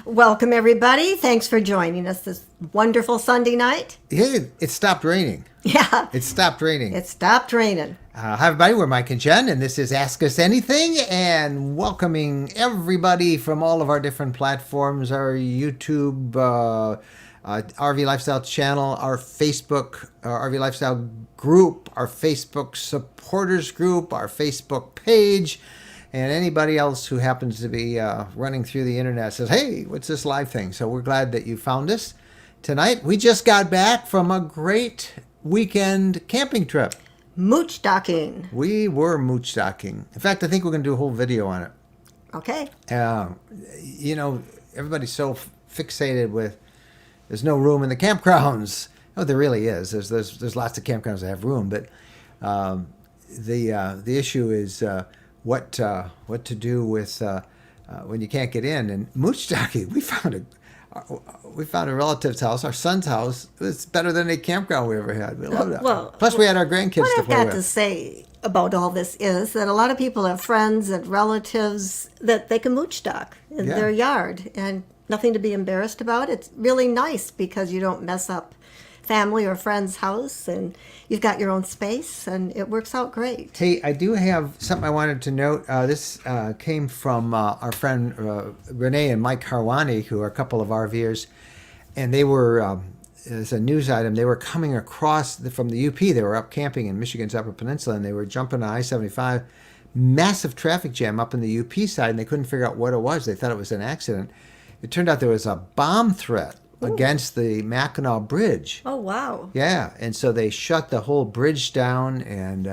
Welcome, everybody. Thanks for joining us this wonderful Sunday night. Hey, it stopped raining. Yeah. It stopped raining. It stopped raining. Hi, everybody. We're Mike and Jen, and this is Ask Us Anything, and welcoming everybody from all of our different platforms, our YouTube, RV Lifestyle channel, our Facebook, our RV Lifestyle group, our Facebook supporters group, our Facebook page, and anybody else who happens to be running through the internet says, hey, what's this live thing? So we're glad that you found us tonight. We just got back from a great weekend camping trip. Mooch docking. We were mooch docking. In fact, I think we're going to do a whole video on it. Okay. You know, everybody's so fixated with there's no room in the campgrounds. Oh, there really is. There's lots of campgrounds that have room, but the issue is what to do with when you can't get in. And mooch docking, we found a relative's house, our son's house. It's better than any campground we ever had. We loved it. Well, plus we had our grandkids to what I've play got with. to say about all this is that a lot of people have friends and relatives that they can mooch dock in their yard, and nothing to be embarrassed about. It's really nice because you don't mess up family or friend's house, and you've got your own space, and it works out great. Hey, I do have something I wanted to note. This came from our friend Renee and Mike Harwani, who are a couple of RVers, and they were, as a news item, they were coming across from the UP. They were up camping in Michigan's Upper Peninsula, and they were jumping on I-75. Massive traffic jam up in the UP side, and they couldn't figure out what it was. They thought it was an accident. It turned out there was a bomb threat against the Mackinac Bridge. Oh, wow. Yeah, and so they shut the whole bridge down, and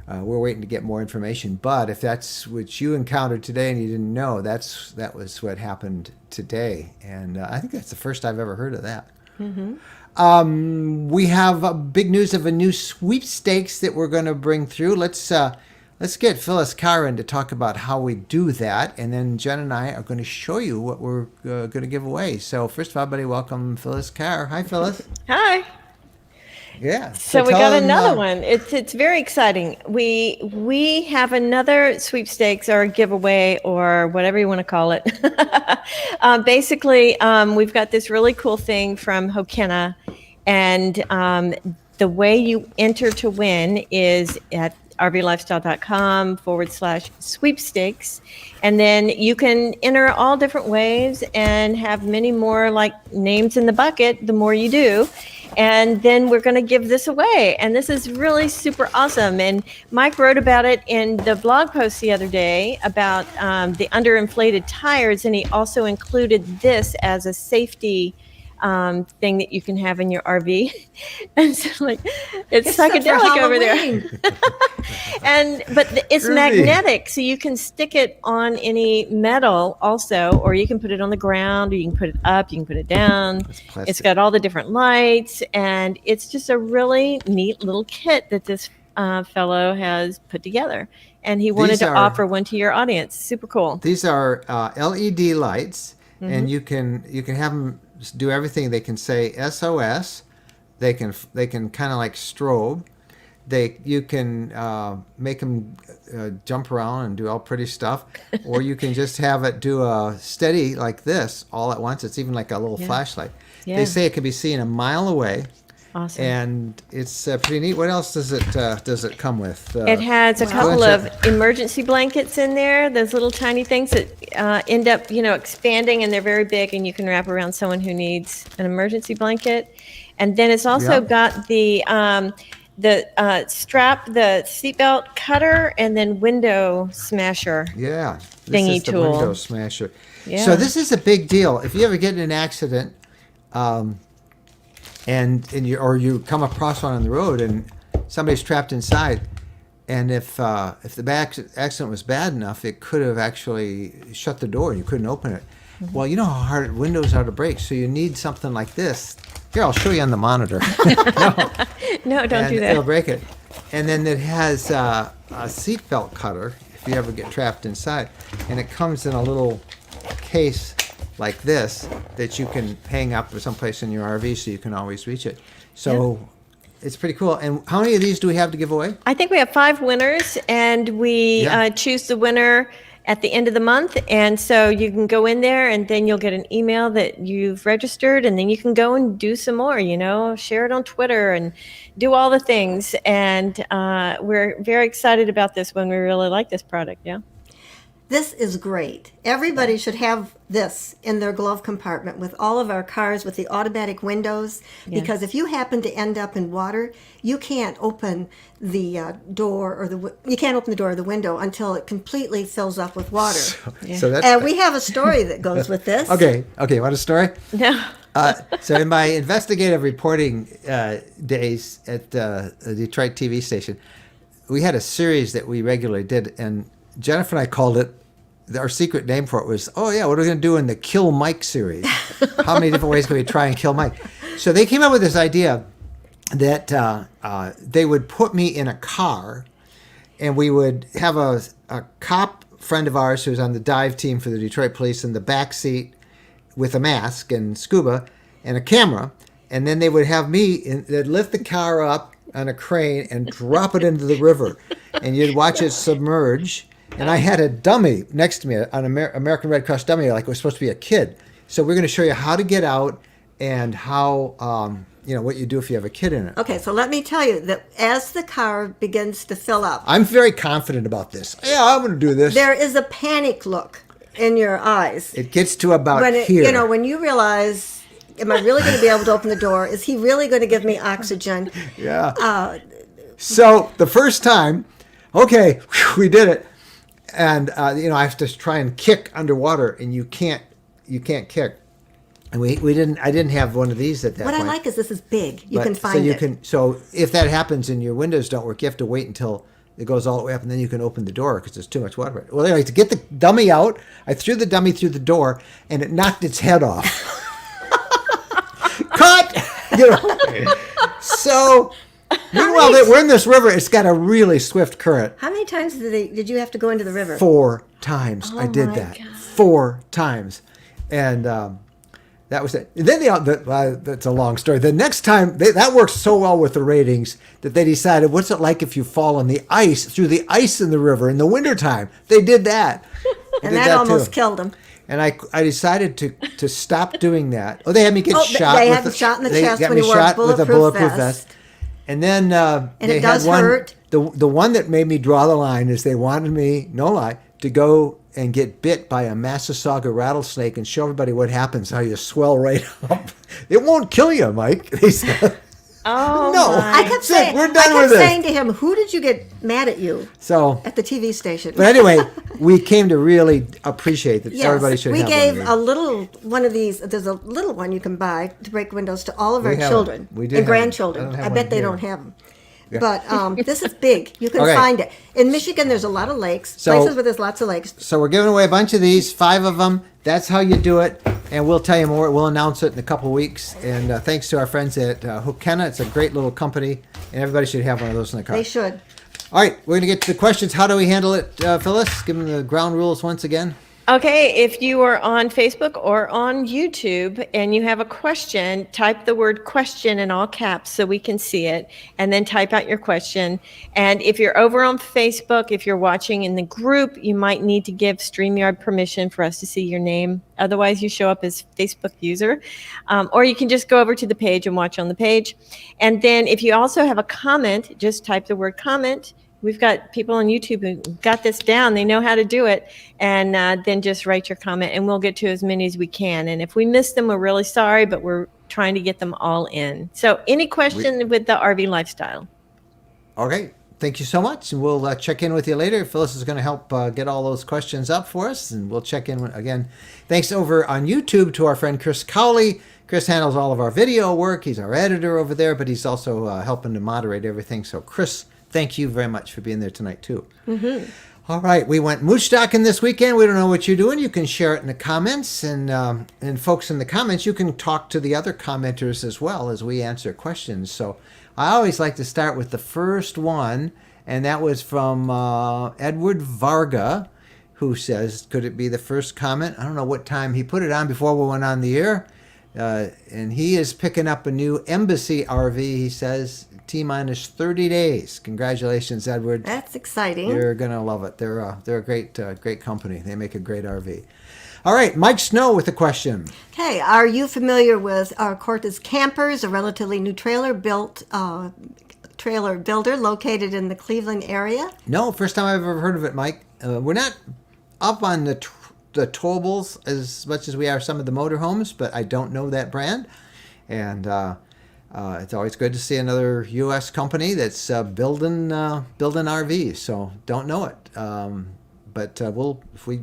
we're waiting to get more information. But if that's what you encountered today and you didn't know, that was what happened today. And I think that's the first I've ever heard of that. Mm-hmm. We have big news of a new sweepstakes that we're going to bring through. Let's get Phyllis Carr in to talk about how we do that, and then Jen and I are going to show you what we're going to give away. So first of all, everybody, welcome Phyllis Carr. Hi, Phyllis. Hi. Yeah. So we got another one. It's very exciting. We have another sweepstakes or giveaway or whatever you want to call it. Basically, we've got this really cool thing from Hokena, and the way you enter to win is at rvlifestyle.com/sweepstakes. And then you can enter all different ways and have many more like names in the bucket the more you do. And then we're going to give this away. And this is really super awesome. And Mike wrote about it in the blog post the other day about the underinflated tires. And he also included this as a safety thing that you can have in your RV. And so like it's psychedelic over there. But it's magnetic, so you can stick it on any metal also, or you can put it on the ground, or you can put it up, you can put it down. It's got all the different lights, and it's just a really neat little kit that this fellow has put together. And he wanted to offer one to your audience. Super cool. These are LED lights, and you can have them do everything. They can say SOS. They can kind of like strobe. You can make them jump around and do all pretty stuff, or you can just have it do a steady like this all at once. It's even like a little flashlight. Yeah. They say it can be seen a mile away. Awesome. And it's pretty neat. What else does it come with? It has a couple of emergency blankets in there. Those little tiny things that end up, expanding, and they're very big, and you can wrap around someone who needs an emergency blanket. And then it's also got the strap, the seatbelt cutter, and then window smasher. Yeah, thingy this is tool. The window smasher. Yeah. So this is a big deal. If you ever get in an accident, and you come across one on the road and somebody's trapped inside, and if the accident was bad enough, it could have actually shut the door and you couldn't open it. Mm-hmm. Well, you know how hard windows are to break, so you need something like this. Here, I'll show you on the monitor. No, don't do that. It'll break it. And then it has a seatbelt cutter if you ever get trapped inside, and it comes in a little case like this that you can hang up someplace in your RV so you can always reach it. So it's pretty cool. And how many of these do we have to give away? I think we have 5 winners, and we Yeah. choose the winner at the end of the month. And so you can go in there, and then you'll get an email that you've registered, and then you can go and do some more, share it on Twitter and do all the things. And we're very excited about this one. We really like this product. Yeah. This is great. Everybody should have this in their glove compartment with all of our cars with the automatic windows, because if you happen to end up in water, you can't open the door or the window until it completely fills up with water. So that's And we have a story that goes with this. okay. Want a story? No. So in my investigative reporting days at the Detroit TV station, we had a series that we regularly did, and Jennifer and I called it, our secret name for it was, what are we going to do in the Kill Mike series? How many different ways can we try and kill Mike? So they came up with this idea that they would put me in a car, and we would have a cop friend of ours who was on the dive team for the Detroit Police in the back seat with a mask and scuba and a camera, and then they would have me, they'd lift the car up on a crane and drop it into the river, and you'd watch it submerge. And I had a dummy next to me, an American Red Cross dummy, like it was supposed to be a kid. So we're going to show you how to get out and how, what you do if you have a kid in it. Okay, so let me tell you that as the car begins to fill up, I'm very confident about this. Yeah, I'm going to do this. there is a panic look in your eyes. It gets to about when here. when you realize, am I really going to be able to open the door? Is he really going to give me oxygen? Yeah. So the first time, okay, we did it. And I have to try and kick underwater, and you can't kick. And I didn't have one of these at that What point. I like is this is big. You But- can find it. So if that happens and your windows don't work, you have to wait until it goes all the way up, and then you can open the door because there's too much water. Well, anyway, to get the dummy out, I threw the dummy through the door, and it knocked its head off. Cut! So meanwhile, we're in this river. It's got a really swift current. How many times did you have to go into the river? 4 times I did my that. God. 4 times, and that was it. And then that's a long story. The next time that worked so well with the ratings that they decided, what's it like if you fall on the ice through the ice in the river in the wintertime? They did that, And that almost killed him. And I decided to stop doing that. Oh, they had me get shot. They had him shot in the chest got when me he wore a shot with a bulletproof vest. And then they it does had one. hurt. The one that made me draw the line is they wanted me, no lie, to go and get bit by a Massasauga rattlesnake and show everybody what happens, how you swell right up. It won't kill you, Mike. They said. Oh, No. my. I kept saying, We're done with this. saying to him, "Who did you get mad at you So, at the TV station?" but anyway, we came to really appreciate that Yes, everybody should we have gave one a of these. little one of these. There's a little one you can buy to break windows to all of our We have children it. We do and have it. I grandchildren. don't have I one bet they here. don't have them. But this is big. You can Okay. find it in Michigan. There's a lot of lakes, So- places where there's lots of lakes. So we're giving away a bunch of these, 5 of them. That's how you do it. And we'll tell you more. We'll announce it in a couple of weeks. And thanks to our friends at Hookena. It's a great little company. And everybody should have one of those in the car. They should. All right, we're going to get to the questions. How do we handle it, Phyllis? Give them the ground rules once again. Okay, if you are on Facebook or on YouTube and you have a question, type the word question in all caps so we can see it, and then type out your question. And if you're over on Facebook, if you're watching in the group, you might need to give StreamYard permission for us to see your name. Otherwise, you show up as Facebook user. Or you can just go over to the page and watch on the page. And then if you also have a comment, just type the word comment. We've got people on YouTube who got this down. They know how to do it. And then just write your comment, and we'll get to as many as we can. And if we miss them, we're really sorry, but we're trying to get them all in. So any question with the RV lifestyle? Okay, thank you so much. And we'll check in with you later. Phyllis is going to help get all those questions up for us. And we'll check in again. Thanks over on YouTube to our friend Chris Cowley. Chris handles all of our video work. He's our editor over there, but he's also helping to moderate everything. So Chris, thank you very much for being there tonight, too. Mm-hmm. All right, we went mooch docking this weekend. We don't know what you're doing. You can share it in the comments. And folks in the comments, you can talk to the other commenters as well as we answer questions. So I always like to start with the first one, and that was from Edward Varga, who says, could it be the first comment? I don't know what time he put it on before we went on the air. And he is picking up a new Embassy RV. He says T-minus 30 days. Congratulations, Edward. That's exciting. You're gonna love it. They're a great company. They make a great RV. All right, Mike Snow with a question. Okay, are you familiar with Cortez Campers, a relatively new trailer builder located in the Cleveland area? No, first time I've ever heard of it, Mike. We're not up on the towables as much as we are some of the motorhomes, but I don't know that brand. And it's always good to see another U.S. company that's building RVs. So don't know it, but if we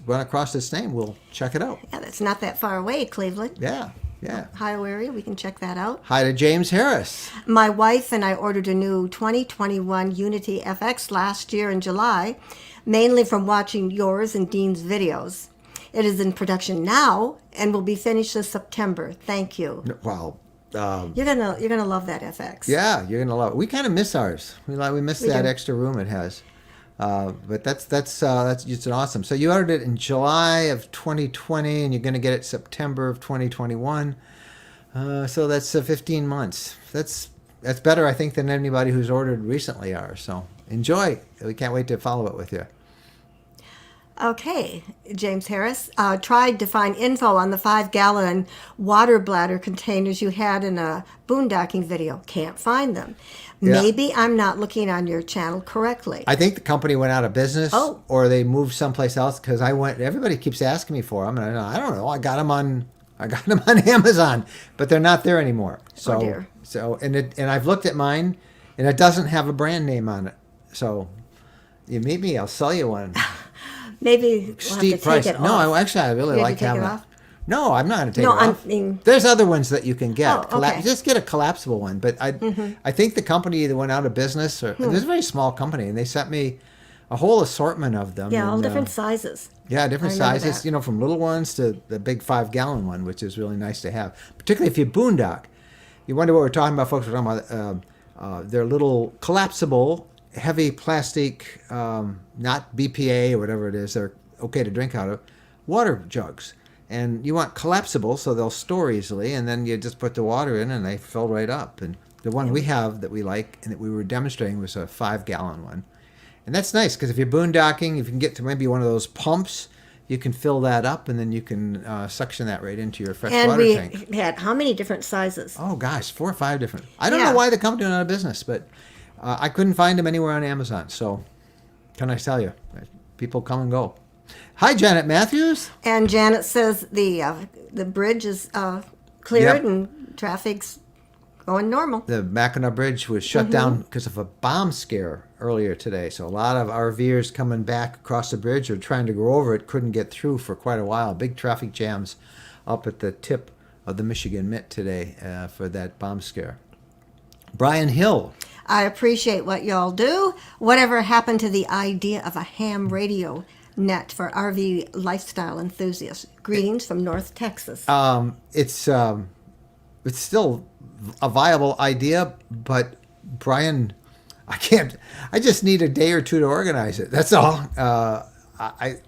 run across this name, we'll check it out. Yeah, that's not that far away, Cleveland. Yeah. Ohio area, we can check that out. Hi to James Harris. My wife and I ordered a new 2021 Unity FX last year in July, mainly from watching yours and Dean's videos. It is in production now and will be finished this September. Thank you. Wow. You're gonna love that FX. Yeah, you're gonna love it. We kind of miss ours. We miss that extra room it has. But that's it's awesome. So you ordered it in July of 2020, and you're going to get it September of 2021. So that's 15 months. That's better, I think, than anybody who's ordered recently are. So enjoy. We can't wait to follow it with you. Okay, James Harris. Tried to find info on the 5-gallon water bladder containers you had in a boondocking video. Can't find them. Yeah. Maybe I'm not looking on your channel correctly. I think the company went out of business, Oh. or they moved someplace else. Because everybody keeps asking me for them, and I don't know. I got them on Amazon, but they're not there anymore. So, Oh, dear. and I've looked at mine, and it doesn't have a brand name on it. So, you meet me, I'll sell you one. Maybe we'll have Steep to price. take it No, off. actually, I really You have like to take having it it. off? No, I'm not going to take No, it off. I mean- There's other ones that you can get. Oh, okay. Just get a collapsible one. But I think the company either went out of business, or there's a very small company, and they sent me a whole assortment of them. Yeah, all and, different sizes. Yeah, different I remember sizes, that. from little ones to the big 5-gallon one, which is really nice to have. Particularly if you boondock. You wonder what we're talking about, folks. We're talking about they're little collapsible, heavy plastic, not BPA or whatever it is, they're okay to drink out of, water jugs. And you want collapsible so they'll store easily, and then you just put the water in and they fill right up. And the one we have that we like and that we were demonstrating was a 5-gallon one. And that's nice because if you're boondocking, if you can get to maybe one of those pumps, you can fill that up and then you can suction that right into your fresh And water we tank. had how many different sizes? Oh gosh, 4 or 5 different. I don't Yeah. know why the company went out of business, but I couldn't find them anywhere on Amazon. So, can I tell you, people come and go. Hi, Janet Matthews. And Janet says the bridge is cleared Yep. and traffic's going normal. The Mackinac Bridge was shut down because of a bomb scare earlier today. So a lot of RVers coming back across the bridge or trying to go over it couldn't get through for quite a while. Big traffic jams up at the tip of the Michigan Mitt today for that bomb scare. Brian Hill. I appreciate what y'all do. Whatever happened to the idea of a ham radio net for RV lifestyle enthusiasts? Greetings from North Texas. It's still a viable idea, but Brian, I just need a day or two to organize it. That's all. I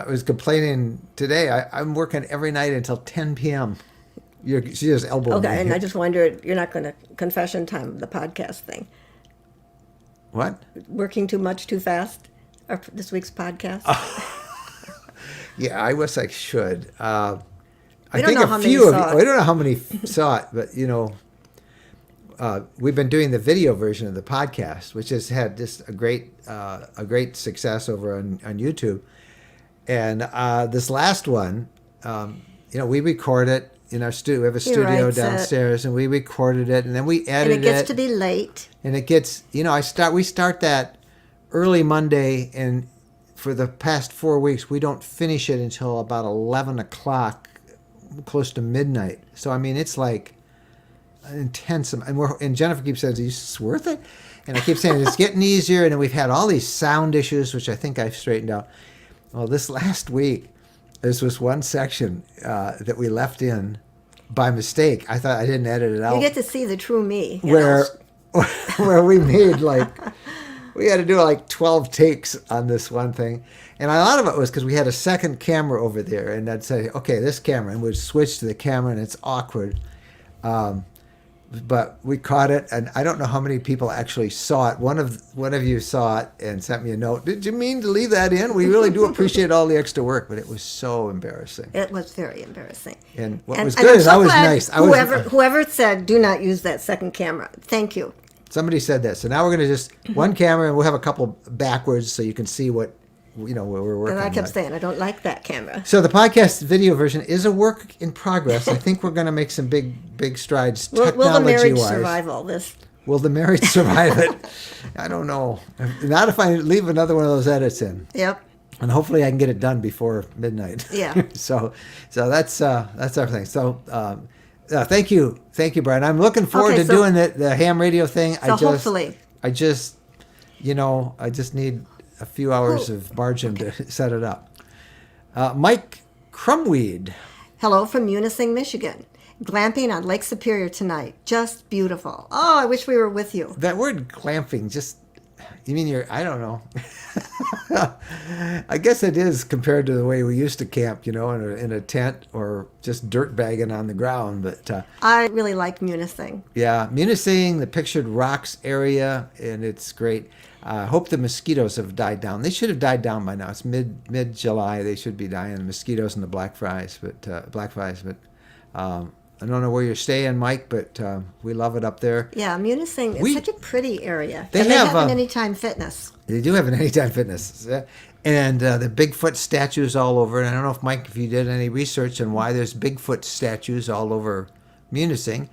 was complaining today. I'm working every night until 10 p.m. She just elbowed me. Okay, and I just wondered, you're not going to confession time the podcast thing. What? Working too much, too fast? Or this week's podcast? Yeah, I wish I should. I We don't think know a how few many of you, saw it. I don't know how many saw it, but we've been doing the video version of the podcast, which has had just a great success over on YouTube. And this last one, we record it in our studio. We have a studio writes it. downstairs, and we recorded it, and then we and edited it gets to be late. And it gets, we start that early Monday, and for the past 4 weeks, we don't finish it until about 11 o'clock, close to midnight. So, it's like intense. And Jennifer keeps saying, is this worth it? And I keep saying, it's getting easier. And then we've had all these sound issues, which I think I've straightened out. Well, this last week, this was one section that we left in by mistake. I thought I didn't edit it out. You get to see the true me. Where we made we had to do like 12 takes on this one thing. And a lot of it was because we had a second camera over there. And I'd say, okay, this camera. And we'd switch to the camera, and it's awkward. But we caught it, and I don't know how many people actually saw it. One of you saw it and sent me a note. Did you mean to leave that in? We really do appreciate all the extra work, but it was so embarrassing. It was very embarrassing. And what was good is I was nice. Whoever said, do not use that second camera. Thank you. Somebody said that. So now we're going to just one camera, and we'll have a couple backwards so you can see what we're working on. And I kept saying, I don't like that camera. So the podcast video version is a work in progress. I think we're going to make some big strides Will the technology-wise. marriage survive all this? Will the marriage survive it? I don't know. Not if I leave another one of those edits in. Yep. And hopefully I can get it done before midnight. Yeah. so that's everything. So thank you, Brian. I'm looking forward to doing the ham radio thing. Hopefully. I just need a few hours of margin to set it up. Mike Crumweed. Hello from Munising, Michigan. Glamping on Lake Superior tonight. Just beautiful. Oh, I wish we were with you. That word glamping, you mean I don't know. I guess it is compared to the way we used to camp, in a tent or just dirt bagging on the ground. But I really like Munising. Yeah, Munising, the Pictured Rocks area, and it's great. I hope the mosquitoes have died down. They should have died down by now. It's mid-July. They should be dying. The mosquitoes and the black flies. But I don't know where you're staying, Mike, but we love it up there. Yeah, Munising is such a pretty area. They have an Anytime Fitness. They do have an Anytime Fitness. And the Bigfoot statues all over. And I don't know, Mike, if you did any research on why there's Bigfoot statues all over Munising.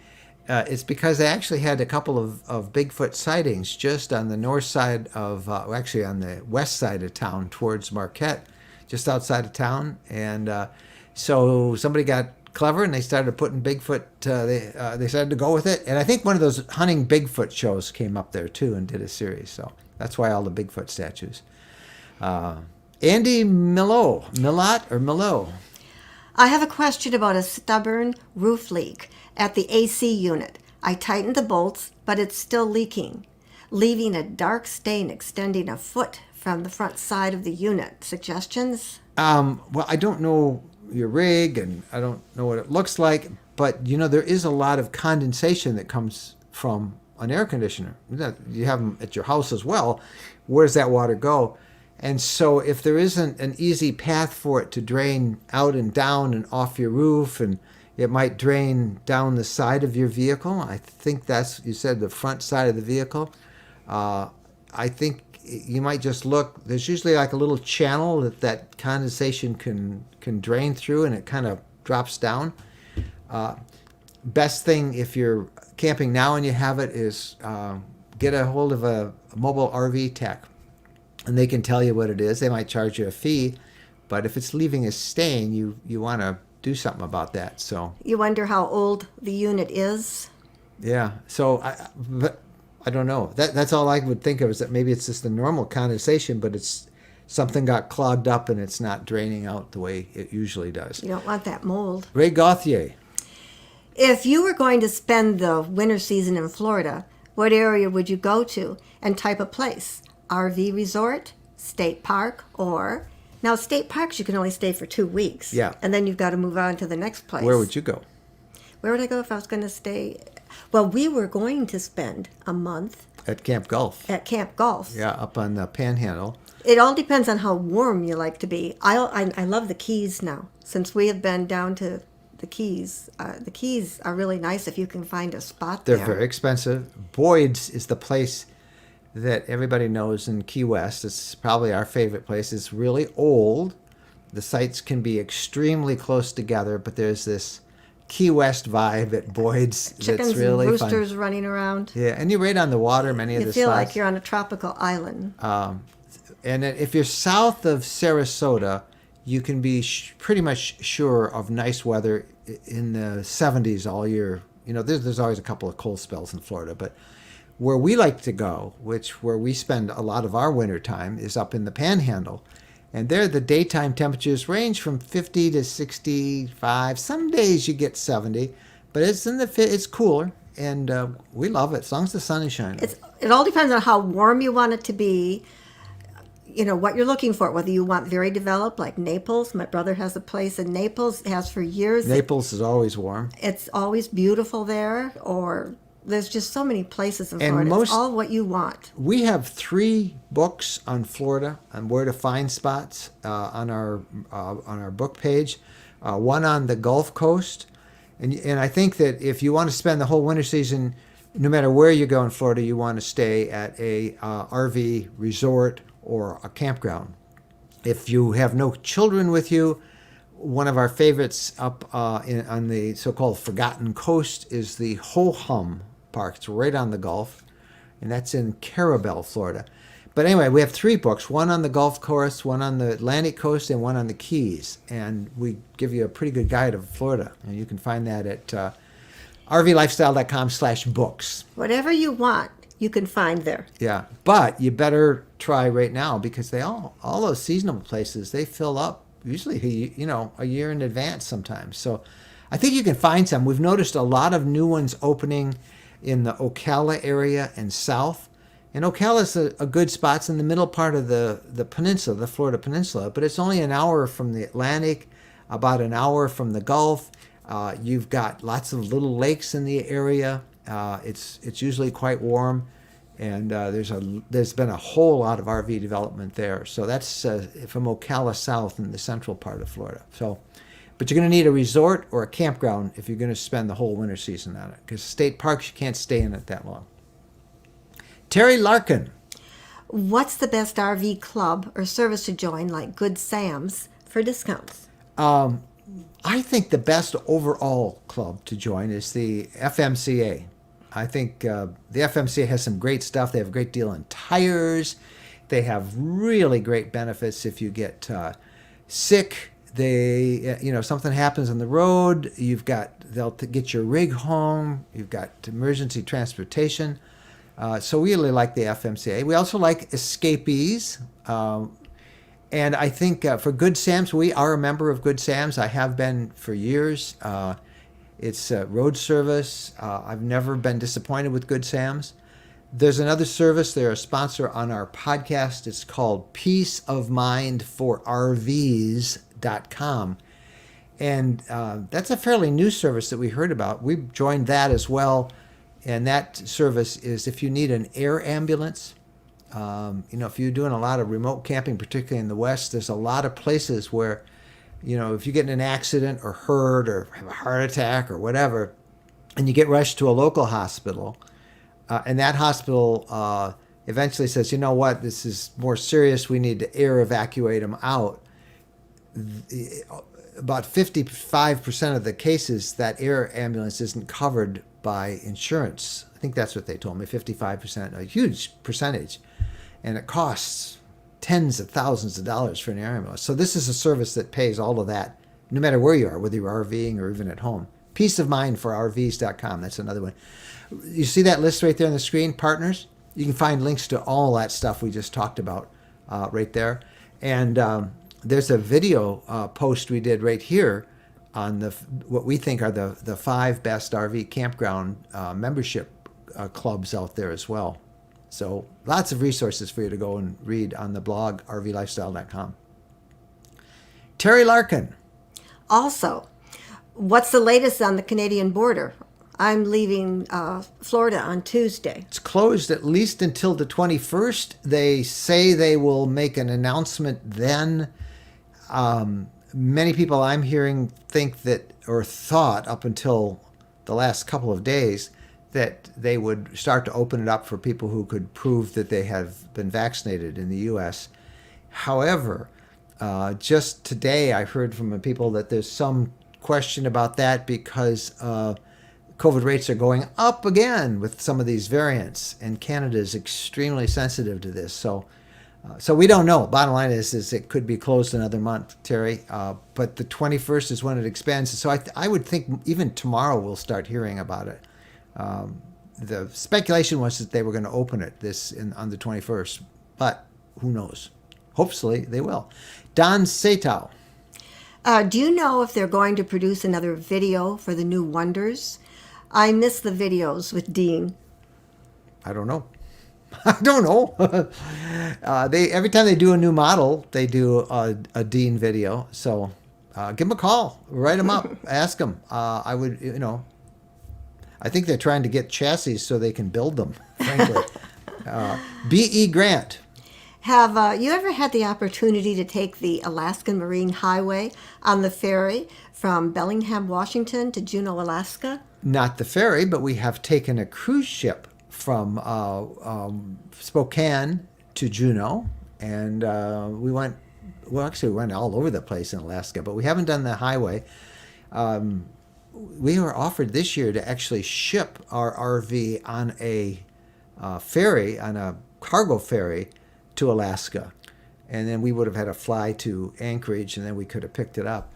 It's because they actually had a couple of Bigfoot sightings just on the north side of, actually on the west side of town towards Marquette, just outside of town. And so somebody got clever and they started putting Bigfoot, they started to go with it. And I think one of those hunting Bigfoot shows came up there too and did a series. So that's why all the Bigfoot statues. Andy Millot. I have a question about a stubborn roof leak at the AC unit. I tightened the bolts, but it's still leaking, leaving a dark stain extending a foot from the front side of the unit. Suggestions? Well, I don't know your rig, and I don't know what it looks like, but there is a lot of condensation that comes from an air conditioner. You have them at your house as well. Where does that water go? And so if there isn't an easy path for it to drain out and down and off your roof, and it might drain down the side of your vehicle. I think you said the front side of the vehicle. I think you might just look. There's usually like a little channel that condensation can drain through, and it kind of drops down. Best thing if you're camping now and you have it is get a hold of a mobile RV tech, and they can tell you what it is. They might charge you a fee, but if it's leaving a stain, you want to do something about that. So you wonder how old the unit is. Yeah. So I don't know. That's all I would think of, is that maybe it's just the normal condensation, but it's something got clogged up and it's not draining out the way it usually does. You don't want that mold. Ray Gauthier. If you were going to spend the winter season in Florida, what area would you go to and type of place? RV resort, state park, or... Now, state parks, you can only stay for 2 weeks. Yeah. And then you've got to move on to the next place. Where would you go? Where would I go if I was going to stay? Well, we were going to spend a month. At Camp Gulf. At Camp Gulf. Yeah, up on the Panhandle. It all depends on how warm you like to be. I love the Keys now. Since we have been down to the Keys are really nice if you can find a spot there. They're very expensive. Boyd's is the place that everybody knows in Key West. It's probably our favorite place. It's really old. The sites can be extremely close together, but there's this Key West vibe at Boyd's that's really and fun. roosters running around. Yeah, and you're right on the water, many of the spots. You feel like you're on a tropical island. And if you're south of Sarasota, you can be pretty much sure of nice weather in the 70s all year. There's always a couple of cold spells in Florida, but where we like to go, where we spend a lot of our winter time, is up in the Panhandle. And there the daytime temperatures range from 50 to 65. Some days you get 70, but it's cooler. and we love it as long as the sun is shining. It all depends on how warm you want it to be. You know, what you're looking for, whether you want very developed, like Naples. My brother has a place in Naples, has for years. Naples is always warm. It's always beautiful there, or there's just so many places in And Florida. It's all what you want. We have 3 books on Florida on where to find spots on our book page. One on the Gulf Coast, and I think that if you want to spend the whole winter season, no matter where you go in Florida, you want to stay at a RV resort or a campground. If you have no children with you, one of our favorites up on the so-called Forgotten Coast is the Ho-Hum Park. It's right on the Gulf, and that's in Carabel, Florida. But anyway, we have 3 books, one on the Gulf Coast, one on the Atlantic Coast, and one on the Keys. And we give you a pretty good guide of Florida. And you can find that at rvlifestyle.com/books. Whatever you want, you can find there. Yeah, but you better try right now because all those seasonal places, they fill up usually, a year in advance sometimes. So I think you can find some. We've noticed a lot of new ones opening in the Ocala area and south. And Ocala's a good spot. It's in the middle part of the peninsula, the Florida peninsula, but it's only an hour from the Atlantic, about an hour from the Gulf. You've got lots of little lakes in the area. It's usually quite warm, and there's been a whole lot of RV development there. So that's from Ocala south in the central part of Florida. So, but you're going to need a resort or a campground if you're going to spend the whole winter season on it, because state parks you can't stay in it that long. Terry Larkin. What's the best RV club or service to join, like Good Sam's, for discounts? I think the best overall club to join is the FMCA. I think the FMCA has some great stuff. They have a great deal on tires. They have really great benefits if you get sick. Something happens on the road. They'll get your rig home. You've got emergency transportation. So we really like the FMCA. We also like Escapees. And I think for Good Sam's, we are a member of Good Sam's. I have been for years. It's road service. I've never been disappointed with Good Sam's. There's another service. They're a sponsor on our podcast. It's called peaceofmindforrvs.com. And that's a fairly new service that we heard about. We've joined that as well. And that service is if you need an air ambulance. If you're doing a lot of remote camping, particularly in the West, there's a lot of places where, if you get in an accident or hurt or have a heart attack or whatever, and you get rushed to a local hospital, and that hospital eventually says, you know what, this is more serious, we need to air evacuate them out. About 55% of the cases, that air ambulance isn't covered by insurance. I think that's what they told me, 55%, a huge percentage. And it costs tens of thousands of dollars for an air ambulance. So this is a service that pays all of that, no matter where you are, whether you're RVing or even at home. Peaceofmindforrvs.com, that's another one. You see that list right there on the screen, partners? You can find links to all that stuff we just talked about right there. And there's a video post we did right here on what we think are the 5 best RV campground membership clubs out there as well. So lots of resources for you to go and read on the blog, rvlifestyle.com. Terry Larkin. Also, what's the latest on the Canadian border? I'm leaving Florida on Tuesday. It's closed at least until the 21st. They say they will make an announcement then. Many people I'm hearing think that, or thought up until the last couple of days, that they would start to open it up for people who could prove that they have been vaccinated in the U.S. However, just today I heard from people that there's some question about that because COVID rates are going up again with some of these variants, and Canada is extremely sensitive to this. So we don't know. Bottom line is it could be closed another month, Terry. But the 21st is when it expands. So I would think even tomorrow we'll start hearing about it. The speculation was that they were going to open it on the 21st, but who knows? Hopefully they will. Don Satow. Do you know if they're going to produce another video for the new Wonders? I miss the videos with Dean. I don't know. I don't know. They every time they do a new model, they do a Dean video. So give them a call, write them up, ask them. I would, I think they're trying to get chassis so they can build them. Frankly, B.E. Grant. Have you ever had the opportunity to take the Alaskan Marine Highway on the ferry from Bellingham, Washington to Juneau, Alaska? Not the ferry, but we have taken a cruise ship from Spokane to Juneau, and we went all over the place in Alaska, but we haven't done the highway. We were offered this year to actually ship our RV on a ferry, on a cargo ferry, to Alaska, and then we would have had to fly to Anchorage, and then we could have picked it up.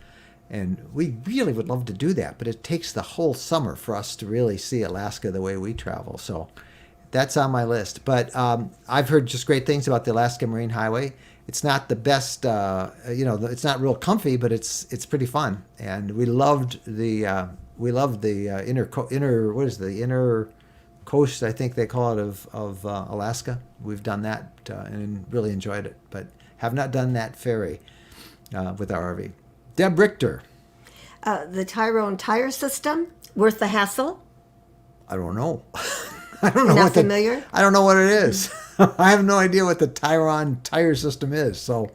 And we really would love to do that, but it takes the whole summer for us to really see Alaska the way we travel. So that's on my list. But I've heard just great things about the Alaska Marine Highway. It's not the best, it's not real comfy, but it's pretty fun. And we loved the inner coast, I think they call it, of Alaska. We've done that and really enjoyed it, but have not done that ferry with our RV. Deb Richter. The Tyrone tire system, worth the hassle? I don't know. I don't know. Not familiar? I don't know what it is. I have no idea what the Tyrone tire system is, so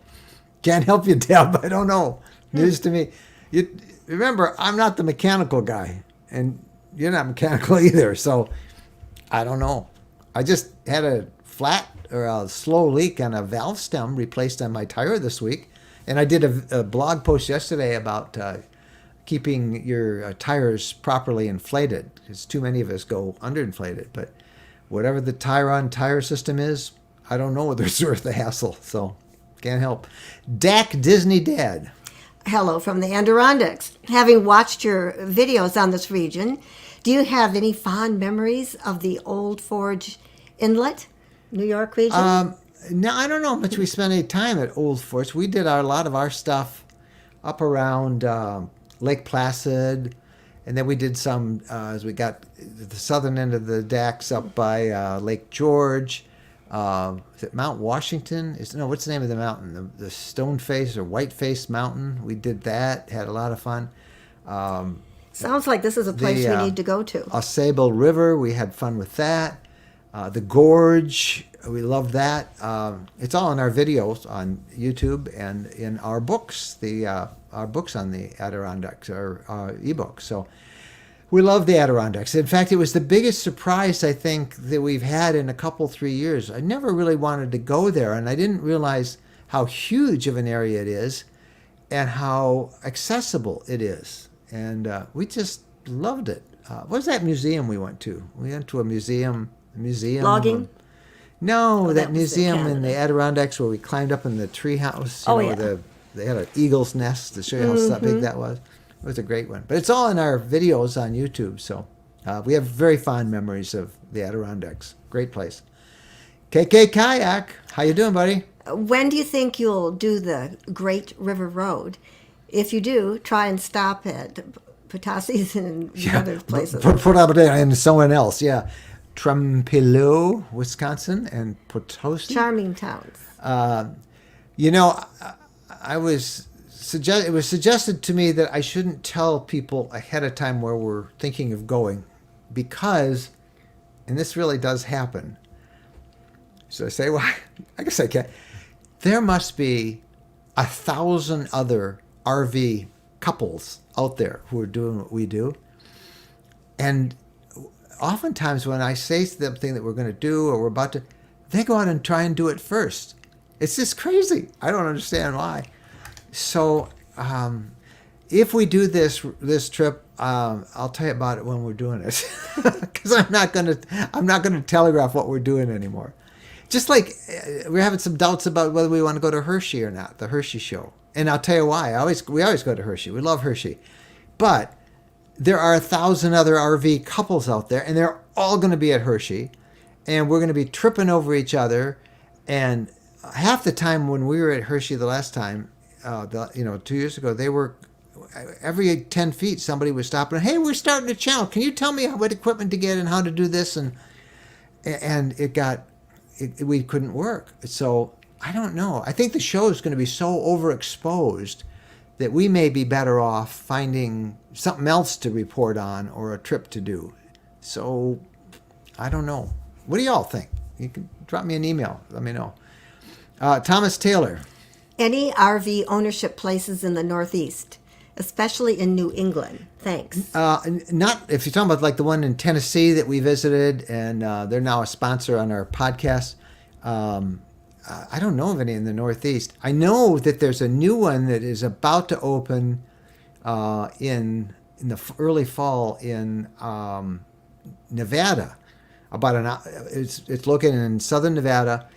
can't help you, Deb. I don't know. News to me. Remember, I'm not the mechanical guy, and you're not mechanical either, so I don't know. I just had a flat or a slow leak on a valve stem replaced on my tire this week. And I did a blog post yesterday about keeping your tires properly inflated, because too many of us go underinflated. But whatever the Tyrone tire system is, I don't know whether it's worth the hassle. So can't help. Dak Disney Dad. Hello from the Adirondacks. Having watched your videos on this region, do you have any fond memories of the Old Forge Inlet, New York region? No, I don't know how much we spent any time at Old Forge. We did a lot of our stuff up around Lake Placid, and then we did some as we got the southern end of the Dax up by Lake George. Is it Mount Washington? What's the name of the mountain? The Stone Face or White Face Mountain. We did that. Had a lot of fun. Sounds like this is a place we need to go to. Ausable River. We had fun with that. The Gorge. We love that. It's all in our videos on YouTube and in our books, our books on the Adirondacks, our ebooks. So we love the Adirondacks. In fact, it was the biggest surprise, I think, that we've had in 3 years. I never really wanted to go there, and I didn't realize how huge of an area it is and how accessible it is. And we just loved it. What was that museum we went to? We went to a museum. Logging? No, Oh, that that was museum in in the Canada. Adirondacks where we climbed up in the treehouse. Yeah. They had an eagle's nest to show you how big that was. It was a great one. But it's all in our videos on YouTube. So we have very fond memories of the Adirondacks. Great place. KK Kayak, how you doing, buddy? When do you think you'll do the Great River Road? If you do, try and stop at Petoskey's and other places. Put up there and someone else, yeah. Trempealeau, Wisconsin, and Potosi. Charming towns. It was suggested to me that I shouldn't tell people ahead of time where we're thinking of going, because, and this really does happen. So I say, well, I guess I can. There must be 1,000 other RV couples out there who are doing what we do, and oftentimes when I say something that we're going to do or we're about to, they go out and try and do it first. It's just crazy. I don't understand why. So if we do this trip, I'll tell you about it when we're doing it, because I'm not going to telegraph what we're doing anymore. Just like we're having some doubts about whether we want to go to Hershey or not, the Hershey show. And I'll tell you why. We always go to Hershey. We love Hershey, but there are 1,000 other RV couples out there, and they're all going to be at Hershey, and we're going to be tripping over each other. And half the time when we were at Hershey the last time, 2 years ago, they were every 10 feet somebody was stopping. Hey, we're starting a channel. Can you tell me what equipment to get and how to do this? And we couldn't work. So I don't know. I think the show is going to be so overexposed that we may be better off finding something else to report on or a trip to do. So I don't know. What do y'all think? You can drop me an email. Let me know. Thomas Taylor. Any RV ownership places in the Northeast, especially in New England? Thanks. Not if you're talking about like the one in Tennessee that we visited, and they're now a sponsor on our podcast. I don't know of any in the Northeast. I know that there's a new one that is about to open in the early fall in Nevada. About an hour, it's located in southern Nevada,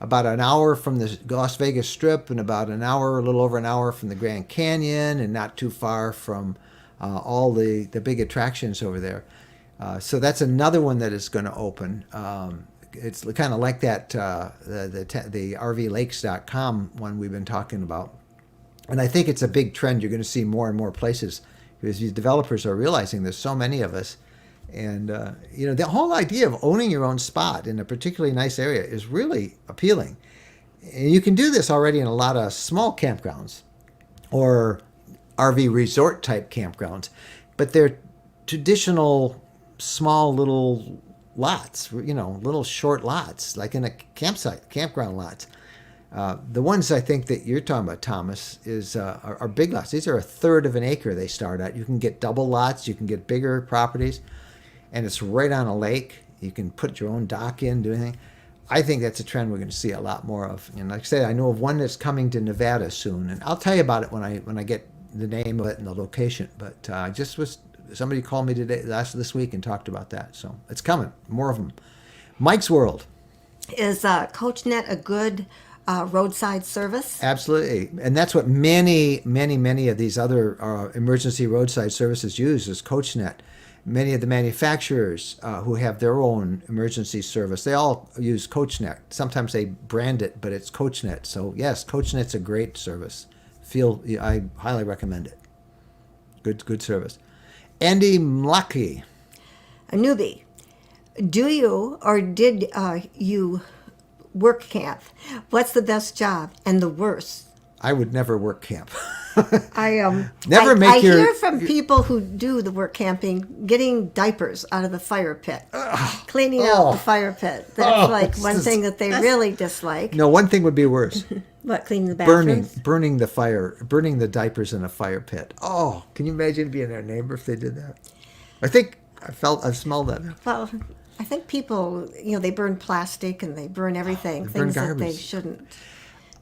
about an hour from the Las Vegas Strip, and about an hour, a little over an hour from the Grand Canyon, and not too far from all the big attractions over there. So that's another one that is going to open. It's kind of like that the RVLakes.com one we've been talking about, and I think it's a big trend. You're going to see more and more places because these developers are realizing there's so many of us. And, the whole idea of owning your own spot in a particularly nice area is really appealing. And you can do this already in a lot of small campgrounds or RV resort type campgrounds, but they're traditional small little lots, little short lots, like in a campground lots. The ones I think that you're talking about, Thomas, are big lots. These are a third of an acre they start at. You can get double lots. You can get bigger properties. And it's right on a lake. You can put your own dock in, do anything. I think that's a trend we're going to see a lot more of. And like I said, I know of one that's coming to Nevada soon, and I'll tell you about it when I get the name of it and the location. But somebody called me this week and talked about that, so it's coming. More of them. Mike's World. Is CoachNet a good roadside service? Absolutely, and that's what many of these other emergency roadside services use is CoachNet. Many of the manufacturers who have their own emergency service, they all use CoachNet. Sometimes they brand it, but it's CoachNet. So yes, CoachNet's a great service. I highly recommend it. Good service. Andy Mlaki. A newbie. Do you or did you work camp? What's the best job and the worst? I would never work camp. I hear from people who do the work camping getting diapers out of the fire pit, cleaning out the fire pit. That's one thing that they really dislike. No, one thing would be worse. What, cleaning the bathrooms? Burning the diapers in a fire pit. Oh, can you imagine being their neighbor if they did that? I've smelled that. Well, I think people, they burn plastic and they burn everything, burn things garbage. that they shouldn't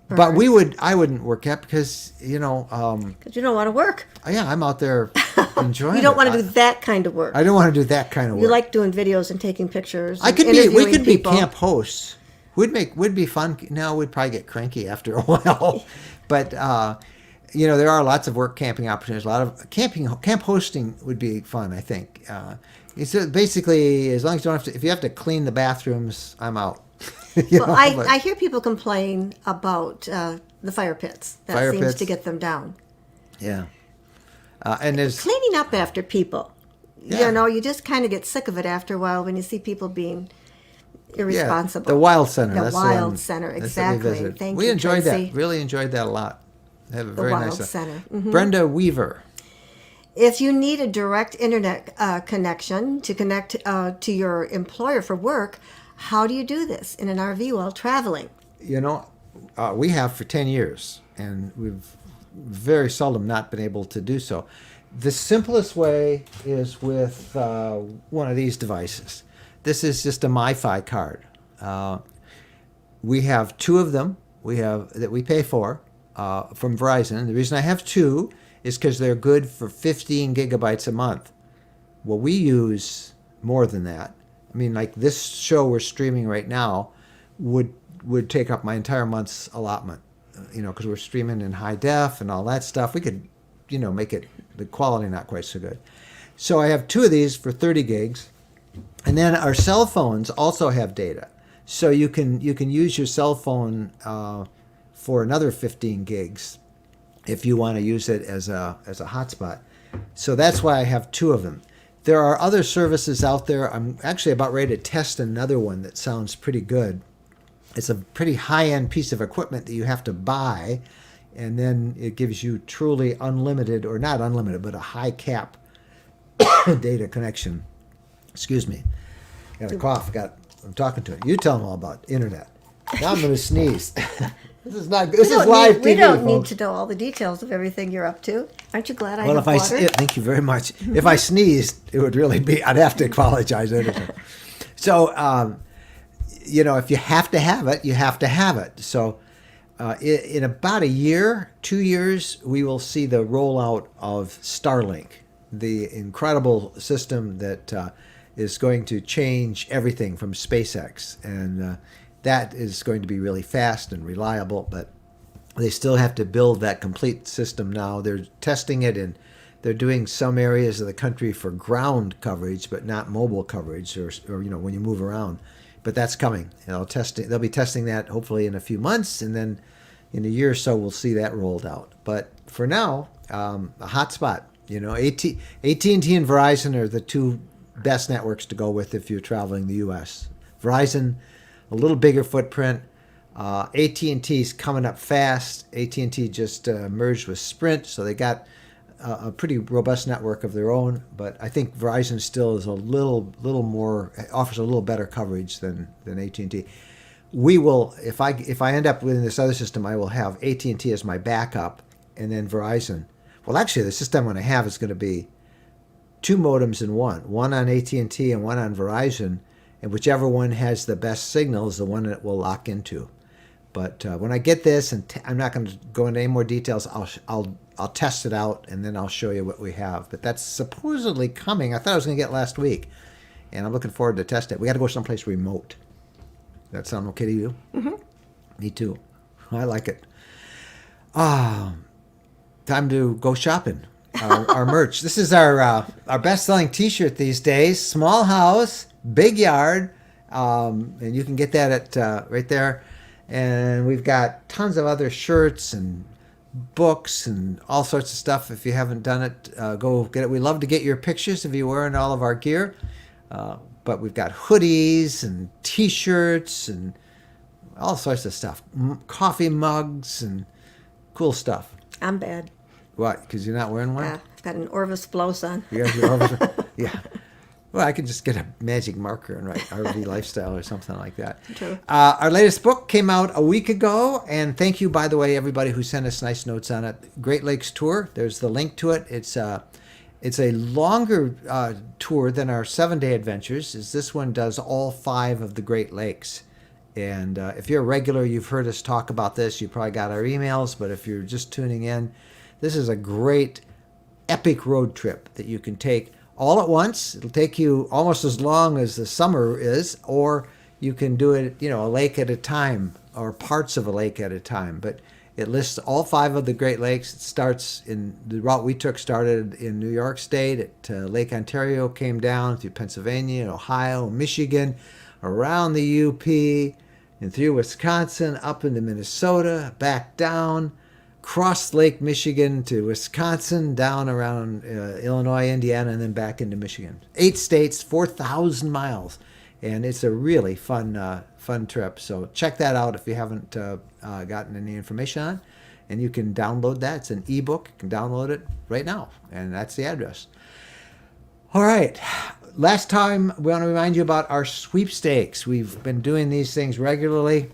burn. But I wouldn't work camp because, because you don't want to work. Yeah, I'm out there enjoying it. You don't want to do that kind of work. I don't want to do that kind of work. You like doing videos and taking pictures. We could be camp hosts. Would be fun. No, we'd probably get cranky after a while. But, there are lots of work camping opportunities. A lot of camp hosting would be fun, I think. It's basically, as long as you don't have to, if you have to clean the bathrooms, I'm out. I hear people complain about the fire pits. That seems to get them down. Yeah. And there's cleaning up after people. Yeah. You just kind of get sick of it after a while when you see people being irresponsible. Yeah, the Wild Center. The Wild Center, exactly. Thank you, We enjoyed Tracy. that. Really enjoyed that a lot. They have a very Wild nice Center. Mm-hmm. Brenda Weaver. If you need a direct internet connection to connect to your employer for work, how do you do this in an RV while traveling? We have for 10 years, and we've very seldom not been able to do so. The simplest way is with one of these devices. This is just a MiFi card. We have two of them that we pay for from Verizon. The reason I have two is because they're good for 15 gigabytes a month. Well, we use more than that. I mean, like this show we're streaming right now would take up my entire month's allotment, because we're streaming in high def and all that stuff. We could, make it the quality not quite so good. So I have two of these for 30 gigs. And then our cell phones also have data. So you can use your cell phone for another 15 gigs. if you want to use it as a hotspot. So that's why I have 2 of them. There are other services out there. I'm actually about ready to test another one that sounds pretty good. It's a pretty high-end piece of equipment that you have to buy, and then it gives you truly unlimited, or not unlimited, but a high cap data connection. Excuse me. Got a cough. I'm talking to it. You tell them all about internet. Now I'm going to sneeze. This is not good. This is live TV, We don't need folks. to know all the details of everything you're up to. Aren't you glad I Well, have if water? thank you very much. If I sneezed, it would really be, I'd have to apologize. So, if you have to have it, you have to have it. So, in about a year, 2 years, we will see the rollout of Starlink, the incredible system that is going to change everything from SpaceX. And that is going to be really fast and reliable, but they still have to build that complete system now. They're testing it, and they're doing some areas of the country for ground coverage, but not mobile coverage, or when you move around. But that's coming. They'll be testing that hopefully in a few months, and then in a year or so we'll see that rolled out. But for now, a hotspot. AT&T and Verizon are the 2 best networks to go with if you're traveling the U.S. Verizon, a little bigger footprint. AT&T's coming up fast. AT&T just merged with Sprint, so they got a pretty robust network of their own. But I think Verizon still is a little more, offers a little better coverage than AT&T. We will, if I end up with this other system, I will have AT&T as my backup, and then Verizon. Well, actually, the system I'm going to have is going to be 2 modems in one on AT&T and one on Verizon, and whichever one has the best signal is the one that we'll lock into. But when I get this, and I'm not going to go into any more details, I'll test it out, and then I'll show you what we have. But that's supposedly coming. I thought I was going to get it last week, and I'm looking forward to test it. We got to go someplace remote. That sound okay to you? Mm-hmm. Me too. I like it. Time to go shopping. Our merch. This is our best-selling T-shirt these days. Small house, big yard, and you can get that at right there. And we've got tons of other shirts and books and all sorts of stuff. If you haven't done it, go get it. We love to get your pictures if you're wearing all of our gear. But we've got hoodies and T-shirts and all sorts of stuff. Coffee mugs and cool stuff. I'm bad. What? Because you're not wearing one? Yeah, I've got an Orvis blows on. Yeah. Well, I could just get a magic marker and write RV Lifestyle or something like that. True. Our latest book came out a week ago, and thank you, by the way, everybody who sent us nice notes on it. Great Lakes Tour. There's the link to it. It's a longer tour than our 7-day adventures, as this one does all 5 of the Great Lakes. And if you're a regular, you've heard us talk about this. You probably got our emails, but if you're just tuning in, this is a great, epic road trip that you can take all at once. It'll take you almost as long as the summer is, or you can do it, a lake at a time, or parts of a lake at a time. But it lists all 5 of the Great Lakes. It starts in the route we took started in New York State at Lake Ontario, came down through Pennsylvania, Ohio, Michigan, around the UP, and through Wisconsin, up into Minnesota, back down, crossed Lake Michigan to Wisconsin, down around Illinois, Indiana, and then back into Michigan. 8 states, 4,000 miles, and it's a really fun trip. So check that out if you haven't gotten any information on it. And you can download that. It's an ebook. You can download it right now, and that's the address. All right. Last time, we want to remind you about our sweepstakes. We've been doing these things regularly,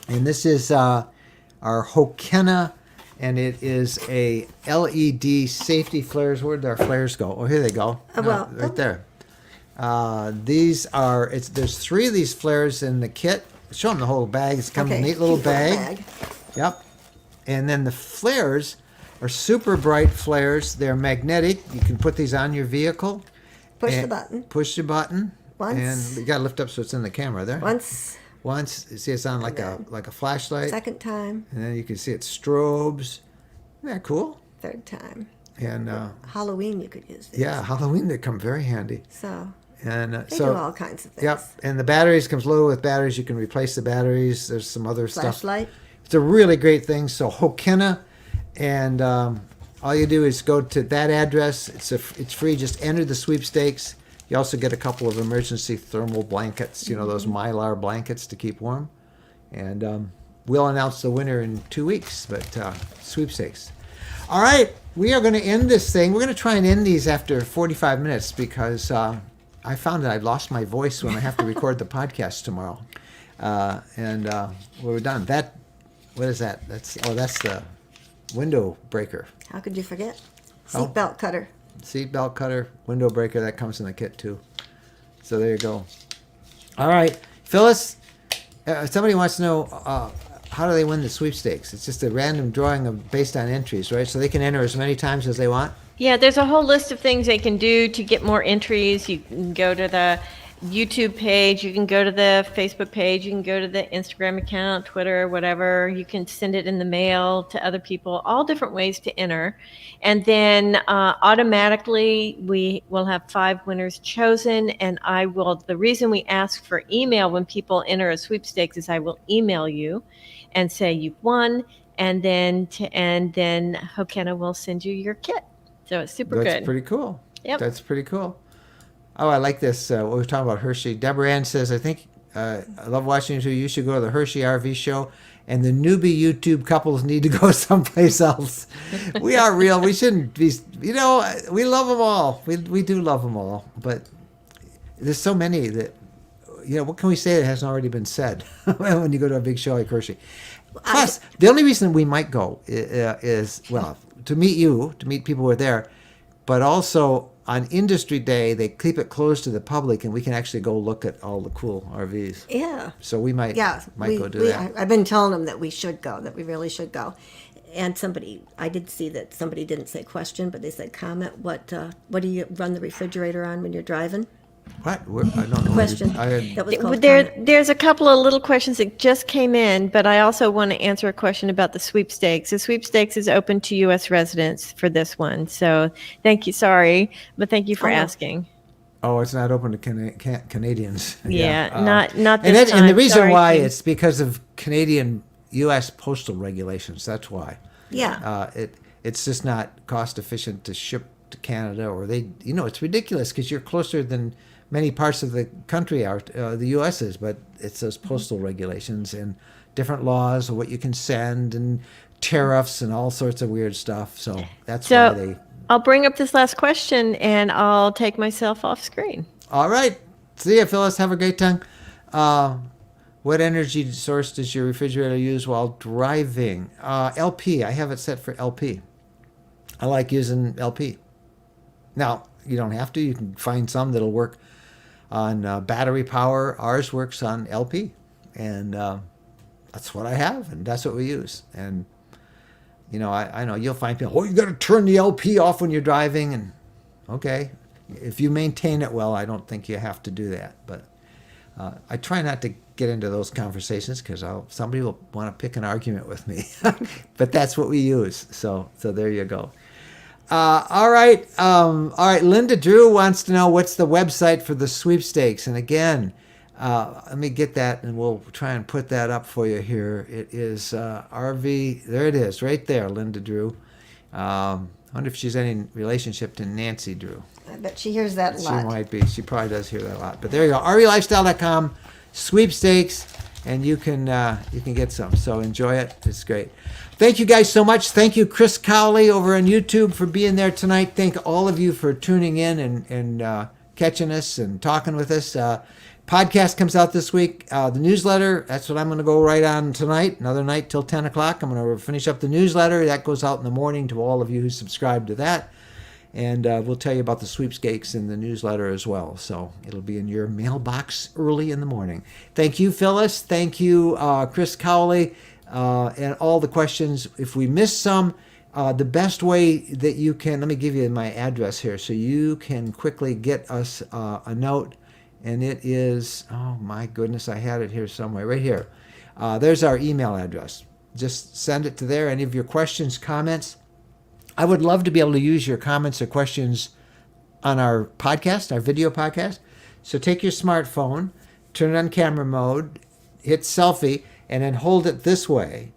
and this is our Hokenna, and it is a LED safety flares. Where did our flares go? Oh, here they go. Right there. There's 3 of these flares in the kit. Show them the whole bag. It's come in a neat little bag. Yep. And then the flares are super bright flares. They're magnetic. You can put these on your vehicle. Push the button. Push the button. Once. And you got to lift up so it's in the camera there. Once. You see it's on like a flashlight. Second time. And then you can see it strobes. Isn't that cool? Third time. And Halloween you could use these. Yeah, Halloween they come very handy. So and they do all kinds of things. Yep. And the batteries comes loaded with batteries. You can replace the batteries. There's some other Flashlight. stuff. It's a really great thing. So Hokenna, And all you do is go to that address. It's free. Just enter the sweepstakes. You also get a couple of emergency thermal blankets, those Mylar blankets to keep warm. And we'll announce the winner in 2 weeks, but sweepstakes. All right, we are going to end this thing. We're going to try and end these after 45 minutes because I found that I lost my voice when I have to record the podcast tomorrow. And we're done. What is that? That's the window breaker. How could you forget? Seatbelt cutter. Seatbelt cutter, window breaker, that comes in the kit too. So there you go. All right, Phyllis, somebody wants to know how do they win the sweepstakes? It's just a random drawing based on entries, right? So they can enter as many times as they want? Yeah, there's a whole list of things they can do to get more entries. You can go to the YouTube page, you can go to the Facebook page, you can go to the Instagram account, Twitter, whatever. You can send it in the mail to other people, all different ways to enter. And then automatically we will have 5 winners chosen. And the reason we ask for email when people enter a sweepstakes is I will email you and say you've won. And then Hokenna will send you your kit. So it's super good. That's pretty cool. Yep. That's pretty cool. Oh, I like this. What we were talking about Hershey. Deborah Ann says, I think I love watching you too. You should go to the Hershey RV show, and the newbie YouTube couples need to go someplace else. We are real. We shouldn't be, we love them all. We do love them all. But there's so many that, what can we say that hasn't already been said when you go to a big show like Hershey? Plus, the only reason we might go is, to meet people who are there, but also on Industry Day, they keep it closed to the public, and we can actually go look at all the cool RVs. Yeah. So we might go do that. I've been telling them that we should go, that we really should go. And I did see that somebody didn't say question, but they said comment. What do you run the refrigerator on when you're driving? What? I don't know. Question. That was called There's a couple of little questions that just came in, but I also want to answer a question about the sweepstakes. The sweepstakes is open to U.S. residents for this one. So thank you. Sorry, but thank you for asking. Oh, it's not open to Canadians. Yeah, not this time. And the reason why Steve. it's because of Canadian U.S. postal regulations. That's why. Yeah. It's just not cost efficient to ship to Canada, or it's ridiculous because you're closer than many parts of the country are, the U.S. is, but it's those postal regulations and different laws of what you can send and tariffs and all sorts of weird stuff. So that's why they... I'll bring up this last question and I'll take myself off screen. All right. See ya, Phyllis. Have a great time. What energy source does your refrigerator use while driving? LP. I have it set for LP. I like using LP. Now, you don't have to. You can find some that'll work on battery power. Ours works on LP, and that's what I have, and that's what we use. And I know you'll find people, you got to turn the LP off when you're driving, and okay, if you maintain it well, I don't think you have to do that. But I try not to get into those conversations because somebody will want to pick an argument with me. But that's what we use. So there you go. All right. Linda Drew wants to know what's the website for the sweepstakes. And again, let me get that and we'll try and put that up for you here. It is RV. There it is right there, Linda Drew. I wonder if she's any relationship to Nancy Drew. I bet she hears that a lot. She might be. She probably does hear that a lot. But there you go. RVLifestyle.com, sweepstakes, and you can get some. So enjoy it. It's great. Thank you guys so much. Thank you, Chris Cowley over on YouTube, for being there tonight. Thank all of you for tuning in and catching us and talking with us. Podcast comes out this week. The newsletter, that's what I'm going to go right on tonight. Another night till 10 o'clock. I'm going to finish up the newsletter. That goes out in the morning to all of you who subscribe to that. And we'll tell you about the sweepstakes in the newsletter as well. So it'll be in your mailbox early in the morning. Thank you, Phyllis. Thank you, Chris Cowley. And all the questions. If we missed some, the best way that you can, let me give you my address here so you can quickly get us a note. And it is, oh my goodness, I had it here somewhere, right here. There's our email address. Just send it to there. Any of your questions, comments. I would love to be able to use your comments or questions on our podcast, our video podcast. So take your smartphone, turn it on camera mode, hit selfie, and then hold it this way.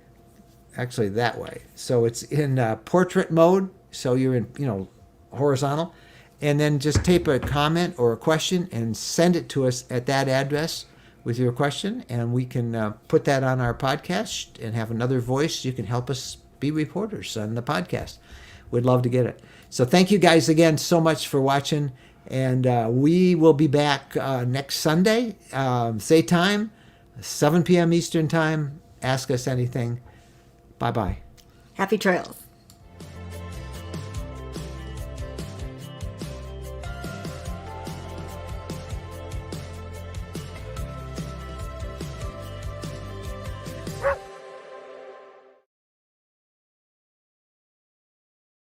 actually that way. So it's in portrait mode. So you're in, horizontal. And then just tape a comment or a question and send it to us at that address with your question. And we can put that on our podcast and have another voice. You can help us be reporters on the podcast. We'd love to get it. So thank you guys again so much for watching. And we will be back next Sunday. Same time, 7 p.m. Eastern Time. Ask us anything. Bye-bye. Happy trails.